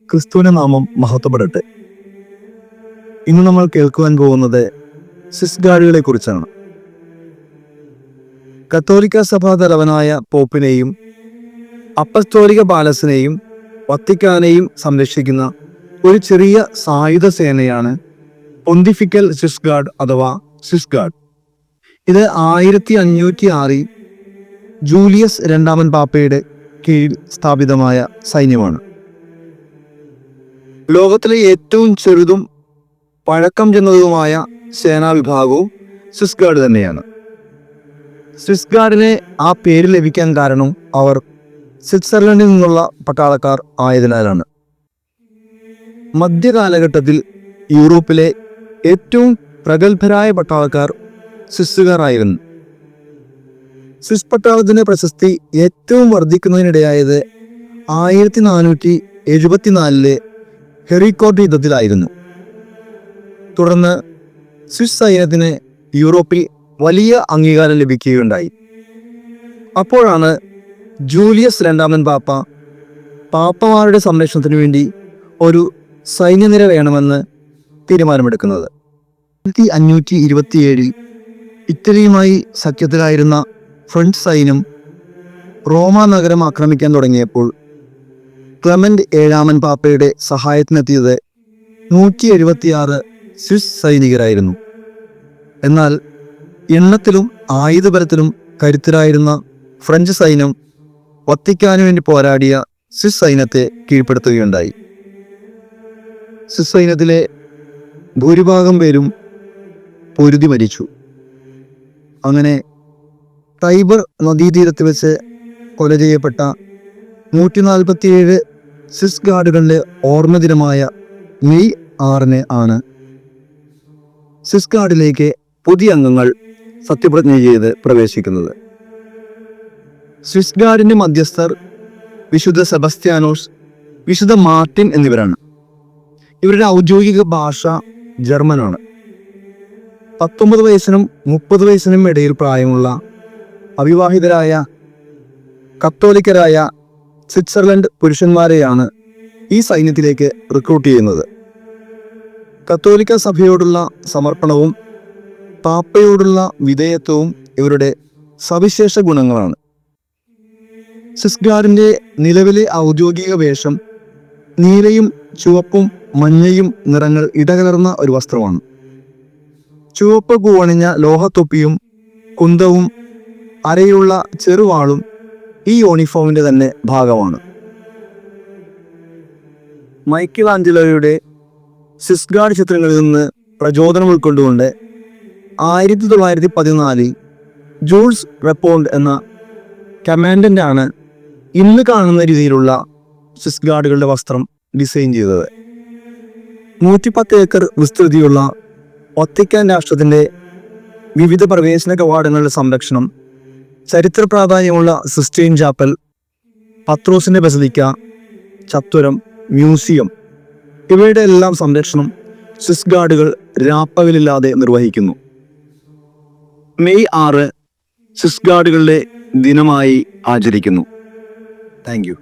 ക്രിസ്തുവിന്റെ നാമം മഹത്വപ്പെടട്ടെ. ഇന്ന് നമ്മൾ കേൾക്കുവാൻ പോകുന്നത് സ്വിസ് ഗാർഡുകളെ കുറിച്ചാണ്. കത്തോലിക്ക സഭാ തലവനായ പോപ്പിനെയും അപ്പസ്തോലിക പാലസിനെയും വത്തിക്കാനെയും സംരക്ഷിക്കുന്ന ഒരു ചെറിയ സായുധ സേനയാണ് പൊന്തിഫിക്കൽ സ്വിസ് ഗാർഡ് അഥവാ സ്വിസ് ഗാർഡ്. ഇത് 1506 ജൂലിയസ് രണ്ടാമൻ പാപ്പയുടെ കീഴിൽ സ്ഥാപിതമായ സൈന്യമാണ്. ലോകത്തിലെ ഏറ്റവും ചെറുതും പഴക്കം ചെന്നതുമായ സേനാ വിഭാഗവും സ്വിസ് ഗാർഡ് തന്നെയാണ്. സ്വിസ് ഗാർഡിനെ ആ പേര് ലഭിക്കാൻ കാരണം അവർ സ്വിറ്റ്സർലൻഡിൽ നിന്നുള്ള പട്ടാളക്കാർ ആയതിനാലാണ്. മധ്യകാലഘട്ടത്തിൽ യൂറോപ്പിലെ ഏറ്റവും പ്രഗത്ഭരായ പട്ടാളക്കാർ സ്വിസ്സുകാരായിരുന്നു. സ്വിസ് പട്ടാളത്തിന്റെ പ്രശസ്തി ഏറ്റവും വർദ്ധിക്കുന്നതിനിടയായത് 1474 ഹെറിക്കോർട്ട് യുദ്ധത്തിലായിരുന്നു. തുടർന്ന് സ്വിസ് സൈന്യത്തിന് യൂറോപ്പിൽ വലിയ അംഗീകാരം ലഭിക്കുകയുണ്ടായി. അപ്പോഴാണ് ജൂലിയസ് രണ്ടാമൻ പാപ്പമാരുടെ സംരക്ഷണത്തിന് വേണ്ടി ഒരു സൈന്യനിര വേണമെന്ന് തീരുമാനമെടുക്കുന്നത്. 1527 ഇറ്റലിയുമായി സഖ്യത്തിലായിരുന്ന ഫ്രഞ്ച് സൈന്യം റോമ നഗരം ആക്രമിക്കാൻ തുടങ്ങിയപ്പോൾ ക്ലെമന്റ് ഏഴാമൻ പാപ്പയുടെ സഹായത്തിനെത്തിയത് 176 സ്വിസ് സൈനികരായിരുന്നു. എന്നാൽ എണ്ണത്തിലും ആയുധബലത്തിലും കരുത്തരായിരുന്ന ഫ്രഞ്ച് സൈന്യം വത്തിക്കാനു വേണ്ടി പോരാടിയ സ്വിസ് സൈന്യത്തെ കീഴ്പ്പെടുത്തുകയുണ്ടായി. സ്വിസ് സൈന്യത്തിലെ ഭൂരിഭാഗം പേരും പൊരുതി മരിച്ചു. അങ്ങനെ ടൈബർ നദീതീരത്ത് വെച്ച് കൊല ചെയ്യപ്പെട്ട 147 സ്വിസ് ഗാർഡുകളുടെ ഓർമ്മ ദിനമായ മെയ് 6 ആണ് സ്വിസ് ഗാർഡിലേക്ക് പുതിയ അംഗങ്ങൾ സത്യപ്രതിജ്ഞ ചെയ്ത് പ്രവേശിക്കുന്നത്. സ്വിസ് ഗാർഡിന്റെ മധ്യസ്ഥർ വിശുദ്ധ സെബസ്ത്യാനോസ്, വിശുദ്ധ മാർട്ടിൻ എന്നിവരാണ്. ഇവരുടെ ഔദ്യോഗിക ഭാഷ ജർമ്മനാണ്. 19 വയസ്സിനും 30 വയസ്സിനും ഇടയിൽ പ്രായമുള്ള അവിവാഹിതരായ കത്തോലിക്കരായ സ്വിറ്റ്സർലൻഡ് പുരുഷന്മാരെയാണ് ഈ സൈന്യത്തിലേക്ക് റിക്രൂട്ട് ചെയ്യുന്നത്. കത്തോലിക്ക സഭയോടുള്ള സമർപ്പണവും പാപ്പയോടുള്ള വിധേയത്വവും ഇവരുടെ സവിശേഷ ഗുണങ്ങളാണ്. സ്വിസ് ഗാർഡിന്റെ നിലവിലെ ഔദ്യോഗിക വേഷം നീലയും ചുവപ്പും മഞ്ഞയും നിറങ്ങൾ ഇടകലർന്ന ഒരു വസ്ത്രമാണ്. ചുവപ്പ് പൂവണിഞ്ഞ ലോഹത്തൊപ്പിയും കുന്തവും അരയുള്ള ചെറുവാളും ഈ യൂണിഫോമിന്റെ തന്നെ ഭാഗമാണ്. മൈക്കിൾ ആഞ്ചലോയുടെ സ്വിസ് ഗാർഡ് ചിത്രങ്ങളിൽ നിന്ന് പ്രചോദനം ഉൾക്കൊണ്ടുകൊണ്ട് 1914 ജൂൾസ് റെപ്പോണ്ട് എന്ന കമാൻഡന്റ് ആണ് ഇന്ന് കാണുന്ന രീതിയിലുള്ള സ്വിസ് ഗാർഡുകളുടെ വസ്ത്രം ഡിസൈൻ ചെയ്തത്. 110 ഏക്കർ വിസ്തൃതിയുള്ള വത്തിക്കാൻ രാഷ്ട്രത്തിന്റെ വിവിധ പ്രവേശന കവാടങ്ങളുടെ സംരക്ഷണം, ചരിത്ര പ്രാധാന്യമുള്ള സിസ്റ്റൈൻ ചാപ്പൽ, പത്രോസിന്റെ ബസലിക്ക, ചത്വരം, മ്യൂസിയം ഇവയുടെ എല്ലാം സംരക്ഷണം സ്വിസ് ഗാർഡുകൾ രാപ്പകലില്ലാതെ നിർവഹിക്കുന്നു. മെയ് 6 സ്വിസ് ഗാർഡുകളുടെ ദിനമായി ആചരിക്കുന്നു. Thank you.